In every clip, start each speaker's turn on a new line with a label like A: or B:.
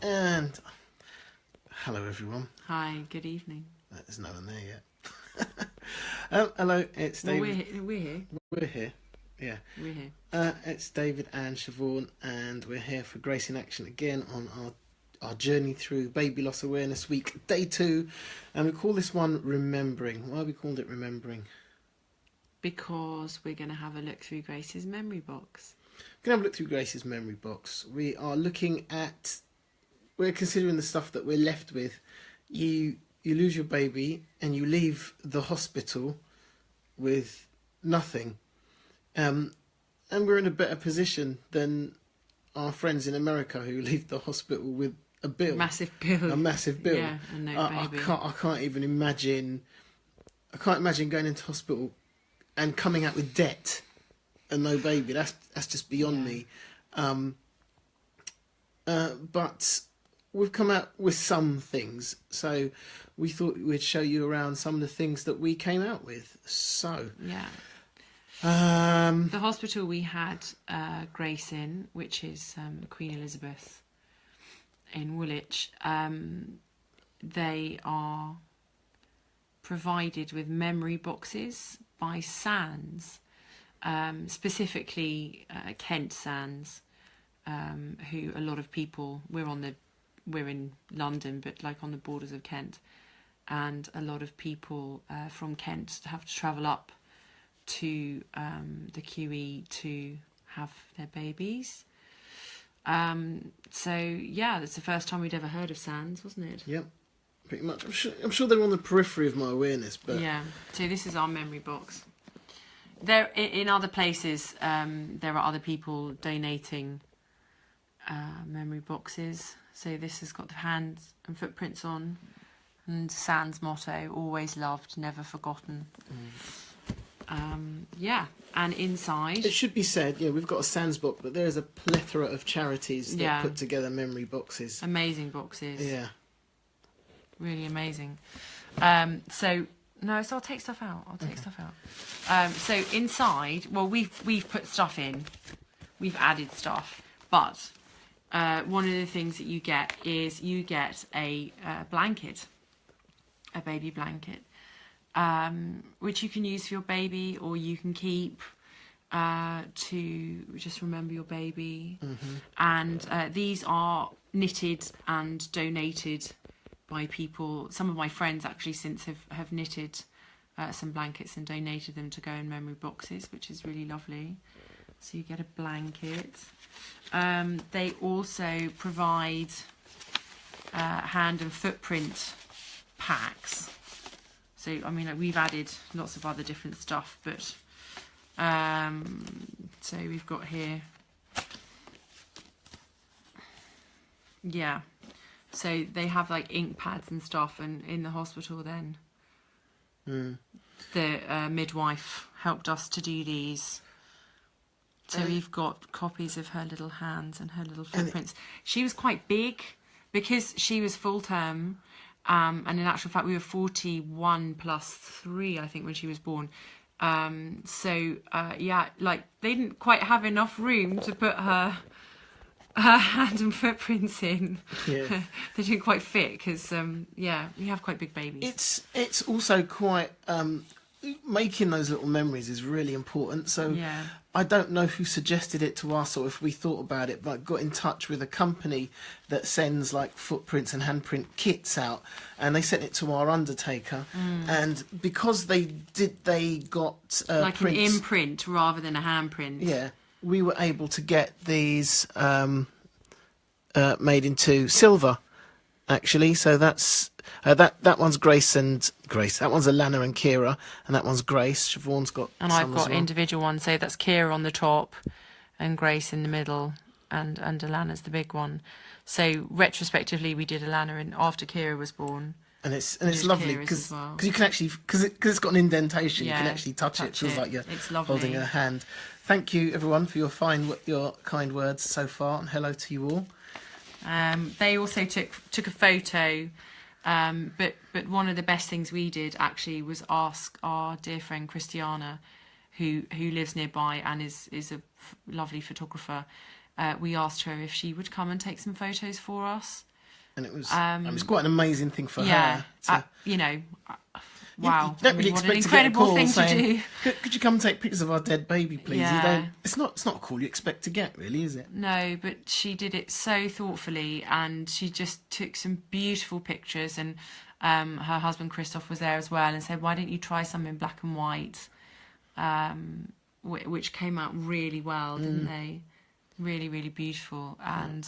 A: And hello, everyone.
B: Hi, good evening.
A: There's no one there yet. Hello, it's
B: Well,
A: David.
B: we're here.
A: We're here. Yeah.
B: We're here.
A: It's David and Siobhan, and we're here for Grace in Action again on our journey through Baby Loss Awareness Week, Day 2. And we call this one Remembering. Why have we called it Remembering?
B: Because we're going to have a look through Grace's memory box.
A: We're going to have a look through Grace's memory box. We're considering the stuff that we're left with. You lose your baby and you leave the hospital with nothing. And we're in a better position than our friends in America who leave the hospital with a bill.
B: Massive bill.
A: A massive bill.
B: Yeah, and no baby.
A: I can't even imagine. I can't imagine going into hospital and coming out with debt and no baby. That's just beyond me. But we've come out with some things, so we thought we'd show you around some of the things that we came out with. So
B: the hospital we had Grace in, which is Queen Elizabeth in Woolwich, they are provided with memory boxes by Sands, specifically Kent Sands, who a lot of people, we're in London, but like on the borders of Kent, and a lot of people from Kent have to travel up to the QE to have their babies. So yeah, that's the first time we'd ever heard of Sands, wasn't it?
A: Yep, pretty much. I'm sure they're on the periphery of my awareness, but
B: yeah. So this is our memory box. There, in other places, there are other people donating memory boxes. So this has got the hands and footprints on, and Sands' motto: "Always loved, never forgotten." And inside,
A: it should be said, we've got a Sands box, but there's a plethora of charities that put together memory boxes.
B: Amazing boxes.
A: Yeah.
B: Really amazing. So I'll take stuff out. Stuff out. So inside, well, we've put stuff in. We've added stuff, but one of the things that you get is a blanket, a baby blanket, which you can use for your baby, or you can keep to just remember your baby. And these are knitted and donated by people. Some of my friends actually since have knitted some blankets and donated them to go in memory boxes, which is really lovely. So you get a blanket. They also provide hand and footprint packs. So I mean, we've added lots of other different stuff, but so we've got here, so they have like ink pads and stuff, and in the hospital then the midwife helped us to do these. So we've got copies of her little hands and her little footprints. She was quite big because she was full term. And in actual fact, we were 41 plus 3, I think, when she was born. Like they didn't quite have enough room to put her hand and footprints in.
A: Yeah.
B: They didn't quite fit because, we have quite big babies.
A: It's also quite making those little memories is really important. So I don't know who suggested it to us or if we thought about it, but got in touch with a company that sends like footprints and handprint kits out, and they sent it to our undertaker. And because they got
B: like
A: prints,
B: an imprint rather than a handprint.
A: Yeah, we were able to get these made into silver, actually. So that's that one's Grace. That one's Alana and Kira, and that one's Grace. Siobhan's got
B: and
A: some
B: I've got
A: as well.
B: individual ones. So that's Kira on the top, and Grace in the middle, and Alana's the big one. So retrospectively, we did Alana after Kira was born.
A: And it's lovely because you can actually, because it's got an indentation, you can actually touch it. It feels like you're holding her hand. Thank you everyone for your kind words so far, and hello to you all.
B: They also took a photo, but one of the best things we did actually was ask our dear friend Christiana, who lives nearby and is a lovely photographer. We asked her if she would come and take some photos for us.
A: and it was quite an amazing thing for her.
B: You know, wow,
A: you don't really
B: what
A: expect
B: an
A: to get a
B: incredible
A: call
B: thing
A: saying,
B: to do.
A: Could you come and take pictures of our dead baby, please?
B: Yeah.
A: It's not a call you expect to get, really, is it?
B: No, but she did it so thoughtfully, and she just took some beautiful pictures, and her husband Christoph was there as well, and said, why don't you try some in black and white, which came out really well, didn't they? Really, really beautiful. And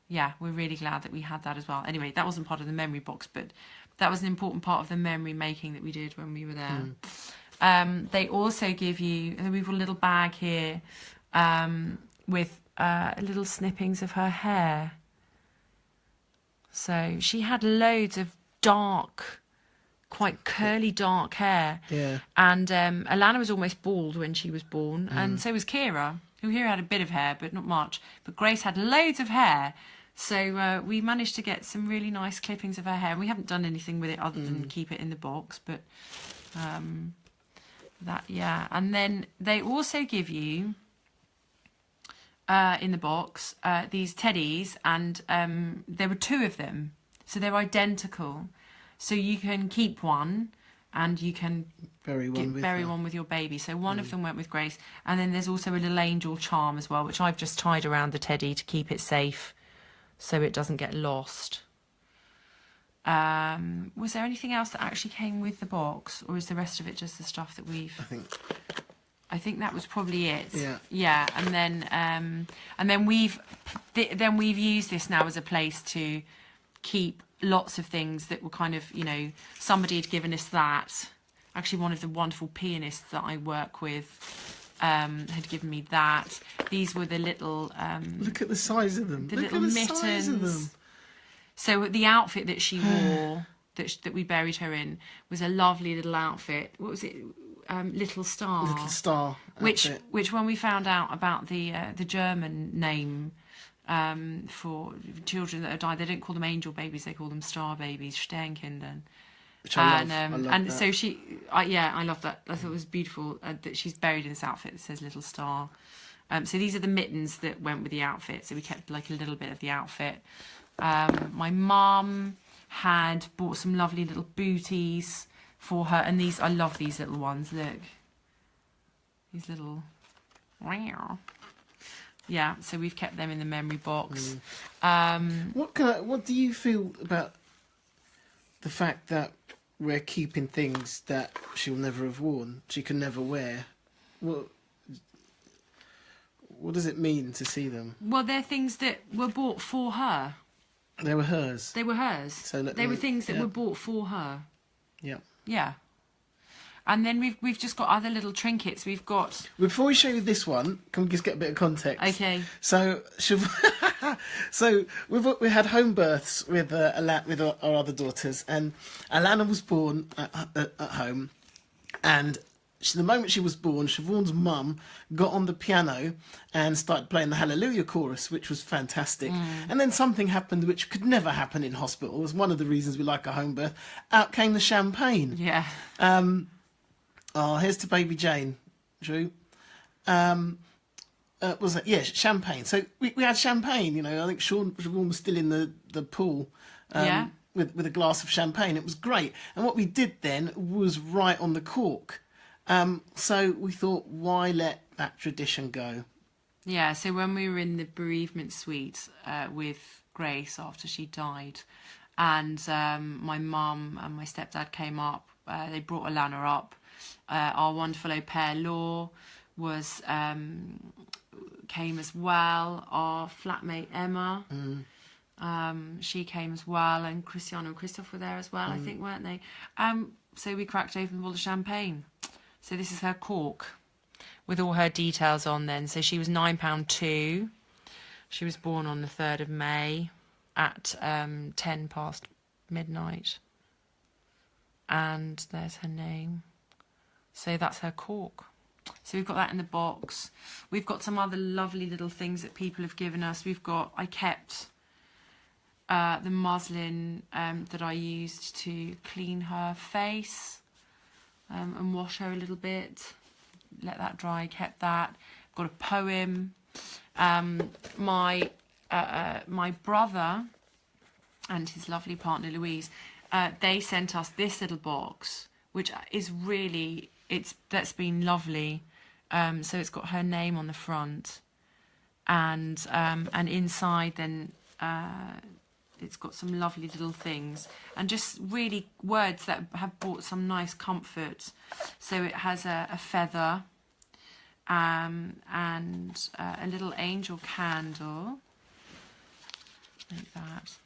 B: yeah, we're really glad that we had that as well. Anyway, that wasn't part of the memory box, but that was an important part of the memory making that we did when we were there. They also give you, and we've got a little bag here with little snippings of her hair. So she had loads of dark, quite curly dark hair.
A: Yeah.
B: And Alana was almost bald when she was born, and so was Kira, who here had a bit of hair, but not much. But Grace had loads of hair. So we managed to get some really nice clippings of her hair. We haven't done anything with it other than keep it in the box, but that, yeah. And then they also give you in the box these teddies, and there were 2 of them, so they're identical. So you can keep one, and you can bury one with your baby. So one of them went with Grace, and then there's also a little angel charm as well, which I've just tied around the teddy to keep it safe, so it doesn't get lost. Was there anything else that actually came with the box, or is the rest of it just the stuff that we've? I think that was probably it.
A: Yeah.
B: Yeah, and then we've used this now as a place to keep lots of things that were kind of, you know, somebody had given us that. Actually, one of the wonderful pianists that I work with had given me that. These were the little
A: look at the size of them.
B: Look at the size of them. So the outfit that she wore, that we buried her in, was a lovely little outfit. What was it? Little Star.
A: Little Star.
B: Which when we found out about the German name for children that have died, they don't call them angel babies, they call them star babies, Sternkinder.
A: Which I love. I love
B: and
A: that.
B: so I love that. I thought it was beautiful that she's buried in this outfit that says Little Star. So these are the mittens that went with the outfit. So we kept like a little bit of the outfit. My mum had bought some lovely little booties for her, and these, I love these little ones. Look, these little, yeah. So we've kept them in the memory box.
A: What do you feel about the fact that we're keeping things that she'll never have worn, she can never wear? What does it mean to see them?
B: Well, they're things that were bought for her.
A: They were hers.
B: They were hers.
A: So
B: they were things that were bought for her.
A: Yeah.
B: Yeah. And then we've just got other little trinkets. We've got.
A: Before we show you this one, can we just get a bit of context?
B: Okay.
A: So, we had home births with our other daughters, and Alana was born at home, and the moment she was born, Siobhan's mum got on the piano and started playing the Hallelujah chorus, which was fantastic. And then something happened which could never happen in hospital. It was one of the reasons we like a home birth. Out came the champagne.
B: Yeah.
A: Here's to baby Jane, Drew. Was it? Yeah, champagne. So we had champagne, you know. I think Siobhan was still in the pool. With a glass of champagne. It was great. And what we did then was write on the cork. So we thought, why let that tradition go?
B: Yeah, so when we were in the bereavement suite with Grace after she died, and my mum and my stepdad came up, they brought Alana up. Our wonderful au pair, Law, came as well. Our flatmate, Emma, she came as well. And Cristiano and Christoph were there as well, I think, weren't they? So we cracked open all the champagne. So this is her cork with all her details on then. So she was £9.2. She was born on the 3rd of May at 10 past midnight. And there's her name. So that's her cork. So we've got that in the box. We've got some other lovely little things that people have given us. I kept the muslin that I used to clean her face. And wash her a little bit, let that dry, kept that. Got a poem. My brother and his lovely partner Louise, they sent us this little box, which is really, that's been lovely. So it's got her name on the front, and inside then it's got some lovely little things, and just really words that have brought some nice comfort. So it has a feather, and a little angel candle like that.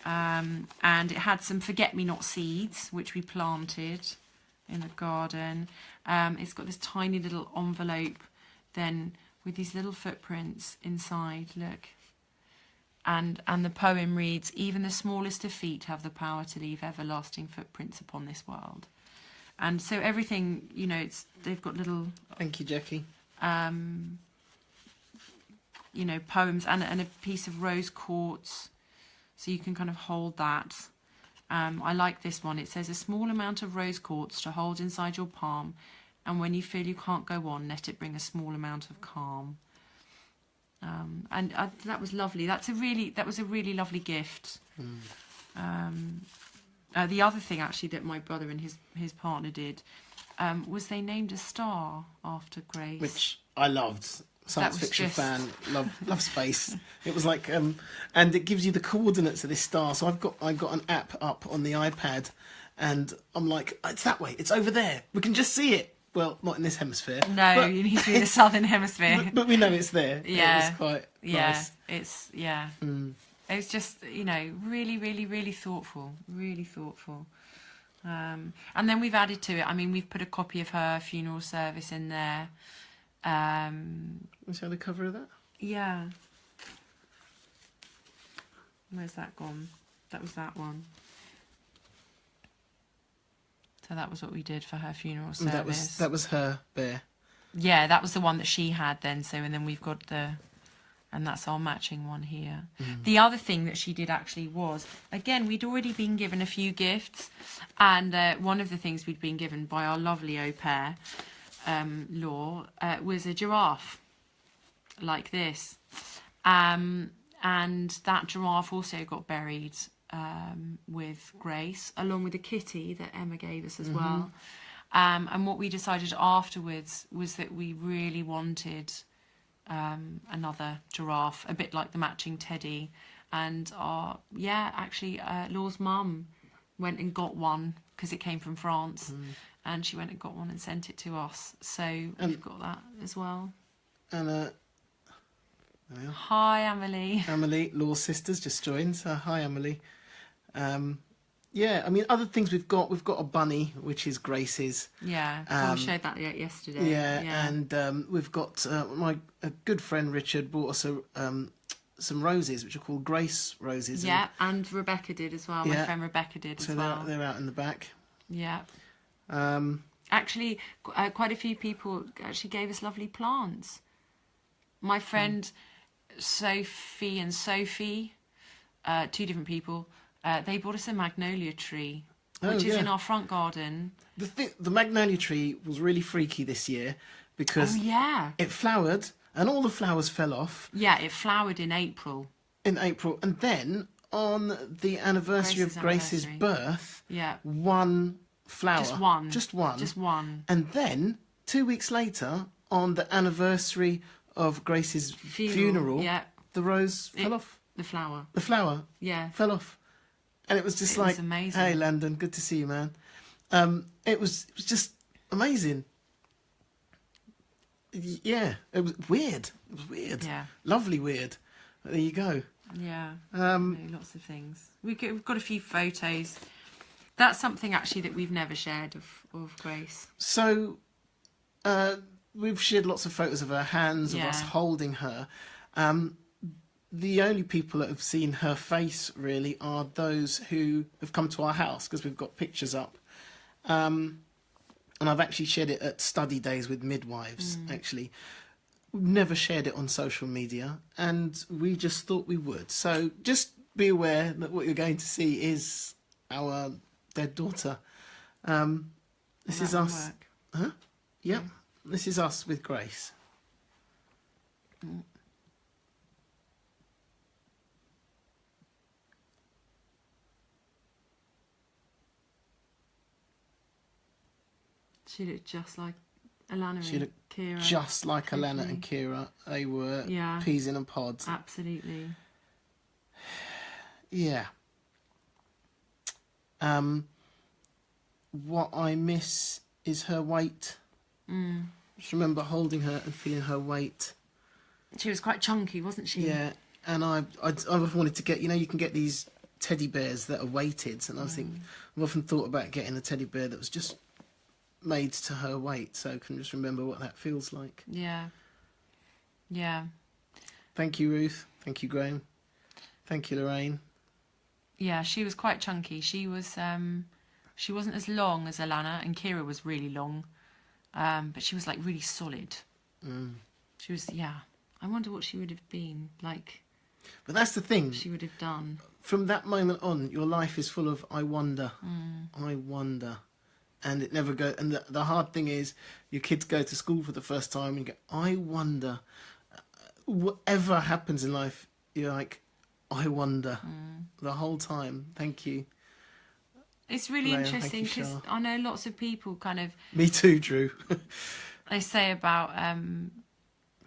B: And it had some forget-me-not seeds, which we planted in the garden. It's got this tiny little envelope then with these little footprints inside, look. And the poem reads, "Even the smallest of feet have the power to leave everlasting footprints upon this world." And so everything, you know, they've got little...
A: Thank you, Jackie.
B: You know, poems and a piece of rose quartz. So you can kind of hold that. I like this one. It says, "A small amount of rose quartz to hold inside your palm, and when you feel you can't go on, let it bring a small amount of calm." And that was lovely. That was a really lovely gift. The other thing actually that my brother and his partner did was they named a star after Grace,
A: which I loved. Science fiction fan, love space. It was like, and it gives you the coordinates of this star. So I got an app up on the iPad, and I'm like, it's that way, it's over there. We can just see it. Well, not in this hemisphere.
B: No,
A: but
B: you need to be in the southern hemisphere.
A: But we know it's there.
B: Yeah,
A: it was quite nice.
B: It's It's just, you know, really, really, really thoughtful. Really thoughtful. And then we've added to it. I mean, we've put a copy of her funeral service in there.
A: Was that the cover of that?
B: Yeah. Where's that gone? That was that one. So that was what we did for her funeral service.
A: That was her bear.
B: Yeah, that was the one that she had then. So, and then we've got and that's our matching one here. The other thing that she did actually was, again, we'd already been given a few gifts, and one of the things we'd been given by our lovely au pair, Law, was a giraffe like this, and that giraffe also got buried with Grace, along with a kitty that Emma gave us as well. And what we decided afterwards was that we really wanted another giraffe, a bit like the matching teddy, and Law's mum went and got one because it came from France, and she went and got one and sent it to us, so we've got that as well.
A: And
B: hi, Amelie,
A: Law's sisters just joined. So hi, Amelie. Yeah, I mean, other things we've got a bunny, which is Grace's.
B: Yeah, we showed that yesterday.
A: Yeah. And we've got a good friend Richard bought us some roses, which are called Grace roses.
B: Yeah, and Rebecca did as well. My friend Rebecca did as well.
A: So they're out in the back.
B: Yeah. Actually, quite a few people actually gave us lovely plants. My friend Sophie and Sophie, two different people, they bought us a magnolia tree, which is in our front garden.
A: The magnolia tree was really freaky this year because it flowered and all the flowers fell off.
B: Yeah, it flowered in April.
A: And then on the anniversary of Grace's birth, one flower. Just one. And then 2 weeks later, on the anniversary of Grace's funeral, the rose fell off.
B: The flower.
A: Fell off. And it was just like,
B: amazing.
A: Hey, Landon, good to see you, man. It was just amazing. Yeah, it was weird. Yeah. Lovely weird. There you go.
B: Yeah. Lots of things. We've got a few photos. That's something actually that we've never shared of Grace.
A: So we've shared lots of photos of her hands, of us holding her. The only people that have seen her face really are those who have come to our house, because we've got pictures up. And I've actually shared it at study days with midwives, actually. We've never shared it on social media, and we just thought we would. So just be aware that what you're going to see is our dead daughter. This is us. Huh? Yep. Yeah. This is us with Grace.
B: She looked just like Alana
A: She
B: and
A: looked
B: Kira.
A: just like
B: Totally.
A: Alana and Kira. They were peas in a pod.
B: Absolutely.
A: Yeah. What I miss is her weight. Just remember holding her and feeling her weight.
B: She was quite chunky, wasn't she?
A: Yeah, and I've wanted to get, you can get these teddy bears that are weighted, and I've often thought about getting a teddy bear that was just made to her weight, so I can just remember what that feels like.
B: Yeah. Yeah.
A: Thank you, Ruth. Thank you, Graham. Thank you, Lorraine.
B: Yeah, she was quite chunky. She wasn't as long as Alana, and Kira was really long, but she was like really solid. She was, I wonder what she would have been like.
A: But that's the thing.
B: She would have done.
A: From that moment on, your life is full of I wonder. I wonder. And it never goes. And the hard thing is, your kids go to school for the first time and you go, I wonder. Whatever happens in life, you're like, I wonder. The whole time. Thank you.
B: It's really interesting because I know lots of people kind of...
A: Me too, Drew.
B: They say about,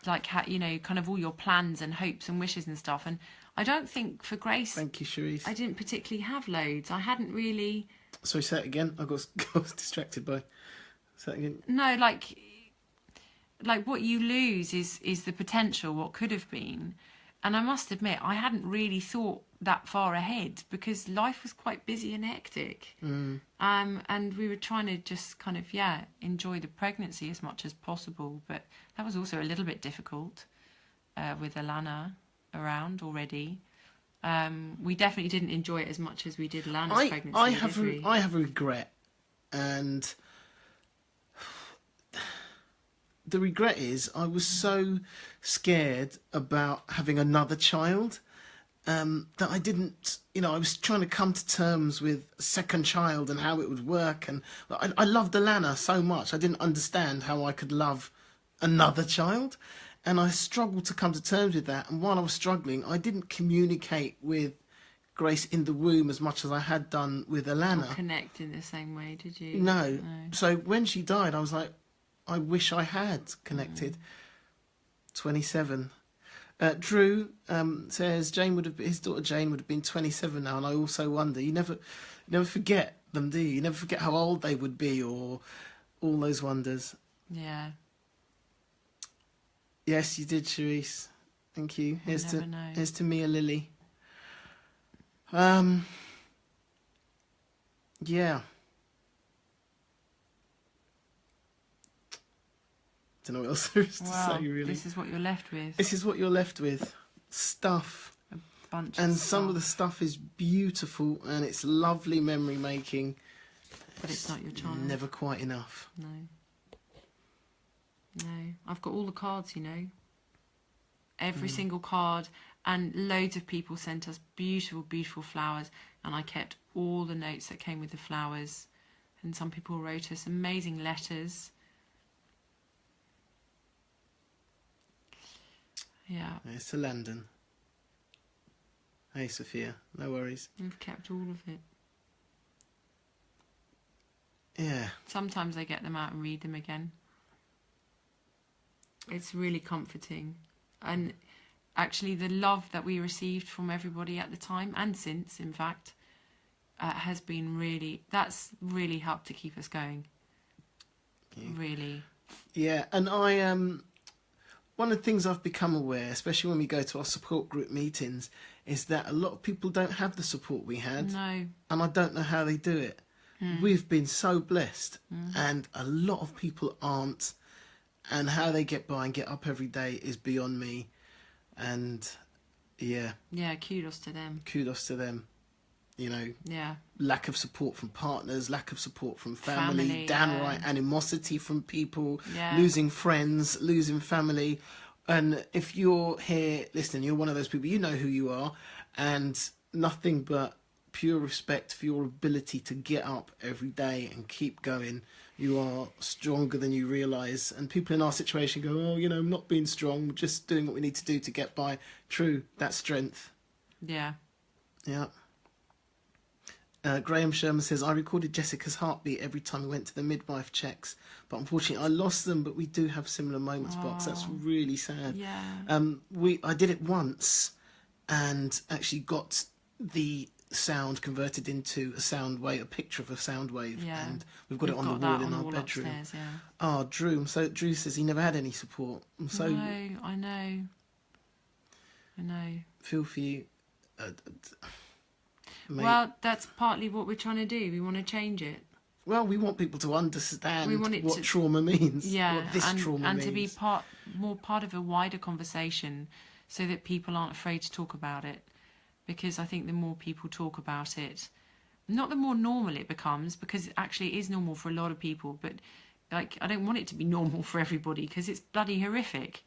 B: like, how, kind of all your plans and hopes and wishes and stuff. And I don't think for Grace...
A: Thank you, Cherise.
B: I didn't particularly have loads. I hadn't really...
A: Sorry, say it again. I got distracted by... Say it again.
B: No, like what you lose is the potential, what could have been. And I must admit, I hadn't really thought that far ahead because life was quite busy and hectic. And we were trying to just kind of, enjoy the pregnancy as much as possible. But that was also a little bit difficult with Alana around already. We definitely didn't enjoy it as much as we did Alana's pregnancy.
A: I have a regret. And the regret is I was so scared about having another child that I didn't, I was trying to come to terms with a second child and how it would work. And I loved Alana so much. I didn't understand how I could love another child. And I struggled to come to terms with that. And while I was struggling, I didn't communicate with Grace in the womb as much as I had done with Alana.
B: Not connect in the same way, did you?
A: No. So when she died, I was like, I wish I had connected. 27. Drew says his daughter Jane would have been 27 now, and I also wonder. You never forget them, do you? You never forget how old they would be, or all those wonders.
B: Yeah.
A: Yes, you did, Cherise. Thank you. Here's to Mia Lily. Yeah. Don't know what else there is to say, really.
B: This is what you're left with.
A: This is what you're left with. Stuff.
B: A bunch
A: and
B: of
A: some of the stuff is beautiful and it's lovely memory making.
B: But it's not your child.
A: Never quite enough.
B: No. I've got all the cards, Every single card. And loads of people sent us beautiful, beautiful flowers. And I kept all the notes that came with the flowers. And some people wrote us amazing letters. Yeah.
A: It's to London. Hey, Sophia. No worries.
B: We've kept all of it.
A: Yeah.
B: Sometimes I get them out and read them again. It's really comforting. And actually the love that we received from everybody at the time, and since, in fact, has been that's really helped to keep us going. Really.
A: Yeah, and one of the things I've become aware, especially when we go to our support group meetings, is that a lot of people don't have the support we had.
B: No.
A: And I don't know how they do it. We've been so blessed, and a lot of people aren't. And how they get by and get up every day is beyond me. And, yeah.
B: Yeah, kudos to them.
A: Kudos to them.
B: Yeah.
A: Lack of support from partners, lack of support from family downright animosity from people, losing friends, losing family. And if you're here listening, you're one of those people, you know who you are, and nothing but pure respect for your ability to get up every day and keep going. You are stronger than you realise. And people in our situation go, oh, I'm not being strong, we're just doing what we need to do to get by. True, that's strength.
B: Yeah.
A: Yeah. Graham Sherman says, I recorded Jessica's heartbeat every time we went to the midwife checks, but unfortunately I lost them, but we do have similar moments, Box. That's really sad.
B: Yeah.
A: I did it once and actually got the sound converted into a sound wave, a picture of a sound wave, and we've got it on the wall in our bedroom.
B: Upstairs, yeah.
A: Oh, Drew. So Drew says he never had any support. So
B: no, I know.
A: Feel for you.
B: Well, that's partly what we're trying to do. We want to change it.
A: Well, we want people to understand what trauma means.
B: Yeah,
A: what this trauma
B: and
A: means.
B: to be more part of a wider conversation, so that people aren't afraid to talk about it. Because I think the more people talk about it, not the more normal it becomes, because it actually is normal for a lot of people. But like, I don't want it to be normal for everybody, because it's bloody horrific.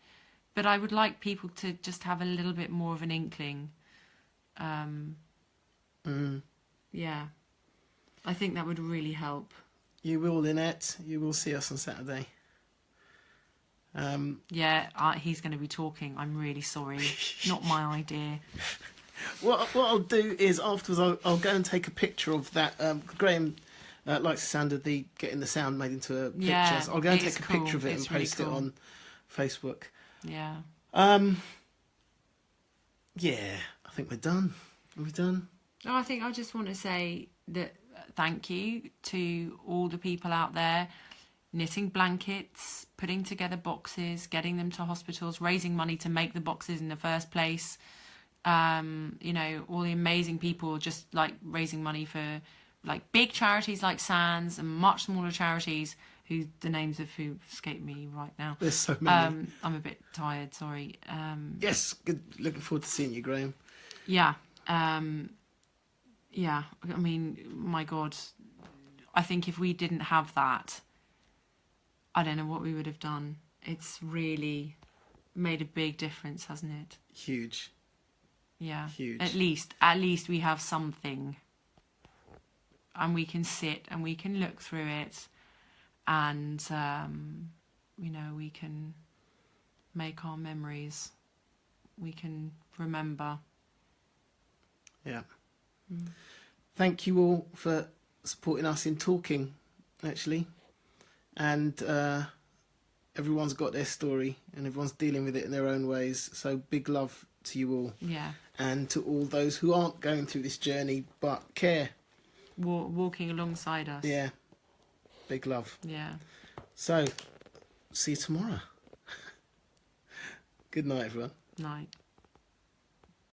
B: But I would like people to just have a little bit more of an inkling. Yeah, I think that would really help.
A: You will, Lynette. You will see us on Saturday.
B: Yeah, he's going to be talking. I'm really sorry. Not my idea.
A: What I'll do is afterwards I'll go and take a picture of that. Graham likes the sound of getting the sound made into a picture.
B: Yeah,
A: So I'll go and take a picture of it and post it on Facebook.
B: Yeah.
A: Yeah, I think we're done. Are we done?
B: No, I think I just want to say that thank you to all the people out there knitting blankets, putting together boxes, getting them to hospitals, raising money to make the boxes in the first place. You know, all the amazing people just like raising money for like big charities like SANS and much smaller charities who the names of who escape me right now.
A: There's so many.
B: I'm a bit tired, sorry.
A: Yes, good. Looking forward to seeing you, Graham.
B: Yeah. Yeah, I mean, my God, I think if we didn't have that, I don't know what we would have done. It's really made a big difference, hasn't it?
A: Huge.
B: Yeah.
A: Huge.
B: At least we have something. And we can sit and we can look through it and, you know, we can make our memories. We can remember.
A: Yeah. Thank you all for supporting us in talking, actually. And everyone's got their story and everyone's dealing with it in their own ways. So big love to you all.
B: Yeah.
A: And to all those who aren't going through this journey but care.
B: Walking alongside us.
A: Yeah. Big love.
B: Yeah.
A: So, see you tomorrow. Good night, everyone.
B: Night.